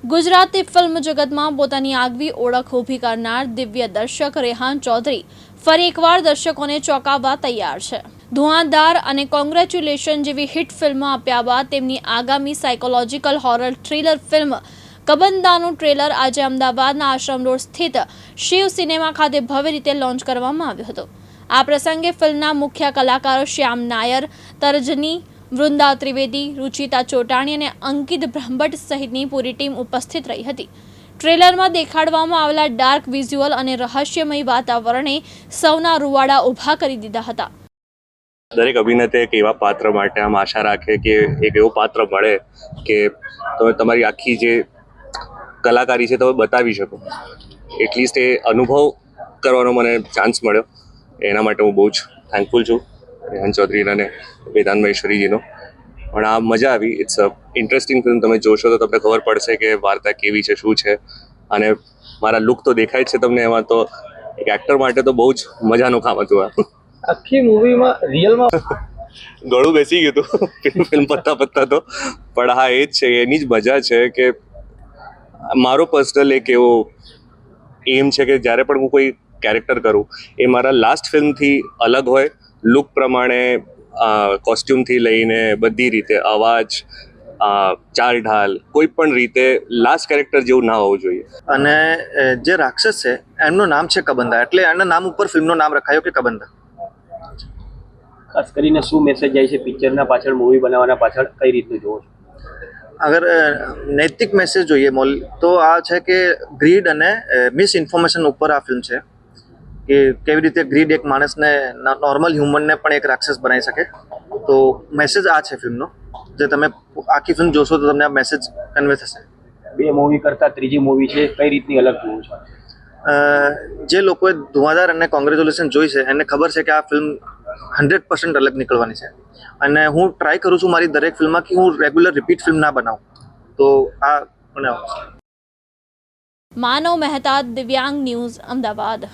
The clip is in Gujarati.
ગુજરાતી ફિલ્મ જગતમાં પોતાની આગવી ઓળખ ઊભી કરનાર દિવ્ય દર્શક રેહાન ચૌધરી ફરી એકવાર દર્શકોને ચોંકાવવા તૈયાર છે। ધુઆંધાર અને કોંગ્રેચ્યુલેશન જેવી હિટ ફિલ્મો આપ્યા બાદ તેમની આગામી સાયકોલોજીકલ હોરર થ્રિલર ફિલ્મ કબંદાનું ટ્રેલર આજે અમદાવાદના આશ્રમ રોડ સ્થિત શિવ સિનેમા ખાતે ભવ્ય રીતે લોન્ચ કરવામાં આવ્યું હતું। આ પ્રસંગે ફિલ્મના મુખ્ય કલાકારો શ્યામ નાયર, તર્જની, વૃંદા ત્રિવેદી, રુચિતા ચોટાણી અને અંકિત બ્રહ્મભટ્ટ સહિતની પૂરી ટીમ ઉપસ્થિત રહી હતી। ટ્રેલરમાં દેખાડવામાં આવેલા ડાર્ક વિઝ્યુઅલ અને રહસ્યમય વાતાવરણે સૌના રૂવાડા ઊભા કરી દીધા હતા। દરેક અભિનેતા એક એવા પાત્ર માટે આમ આશા રાખે કે એક એવો પાત્ર મળે કે તમે તમારી આખી જે કલાકારી છે તમે બતાવી શકો। એટલીસ્ટ એ અનુભવ કરવાનો મને ચાન્સ મળ્યો, એના માટે હું બહુ જ થેન્કફુલ છું રેહાન ચૌધરી અને વેદાંત મહેશ્વરીજીનો। પણ આ મજા આવી। ઇટ્સ અ ઇન્ટરેસ્ટિંગ ફિલ્મ, તમે જોશો તો તમને ખબર પડશે કે વાર્તા કેવી છે, શું છે। અને મારા લુક તો દેખાય જ છે તમને, એમાં તો એક એક્ટર માટે તો બહુ જ મજાનું કામ હતું આ। આખી મૂવીમાં રિયલમાં ગળું બેસી ગયું હતું ફિલ્મ પત્તા તો, પણ હા એ જ છે, એની જ મજા છે કે મારો પર્સનલ એક એવો એમ છે કે જ્યારે પણ હું કોઈ કેરેક્ટર કરું એ મારા લાસ્ટ ફિલ્મથી અલગ હોય, લુક પ્રમાણે, કોસ્ટ્યુમથી લઈને બધી રીતે, અવાજ, ચાલ ઢાલ, કોઈ પણ રીતે લાસ્ટ કેરેક્ટર જેવું ના હોવું જોઈએ। અને જે રાક્ષસ છે એમનું નામ છે કબંદા, એટલે એના નામ ઉપર ફિલ્મનું નામ રખાયું કે કબંદા। ખાસ કરીને શું મેસેજ જાય છે પિક્ચરના પાછળ, મૂવી બનાવવાના પાછળ, કઈ રીતનું જોવો છો? અગર નૈતિક મેસેજ જોઈએ તો આ છે કે ગ્રીડ અને મિસ ઇન્ફોર્મેશન ઉપર આ ફિલ્મ છે કે કેવી રીતે ગ્રીડ એક માણસને, નોર્મલ હ્યુમનને પણ એક રાક્ષસ બનાવી શકે। તો મેસેજ આ છે ફિલ્મનો, જે તમે આખી ફિલ્મ જોશો તો તમને આ મેસેજ કન્વે થશે। બે મૂવી કરતાં ત્રીજી મૂવી છે, કઈ રીતની અલગ જોવો છો? જે લોકોએ ધુઆંધાર અને કોંગ્રેચ્યુલેશન જોઈ છે એને ખબર છે કે આ ફિલ્મ 100% અલગ નીકળવાની છે। અને હું ટ્રાય કરું છું મારી દરેક ફિલ્મમાં કે હું રેગ્યુલર રિપીટ ફિલ્મ ના બનાવું, તો આ મને માનવ મહેતા, દિવ્યાંગ ન્યૂઝ, અમદાવાદ।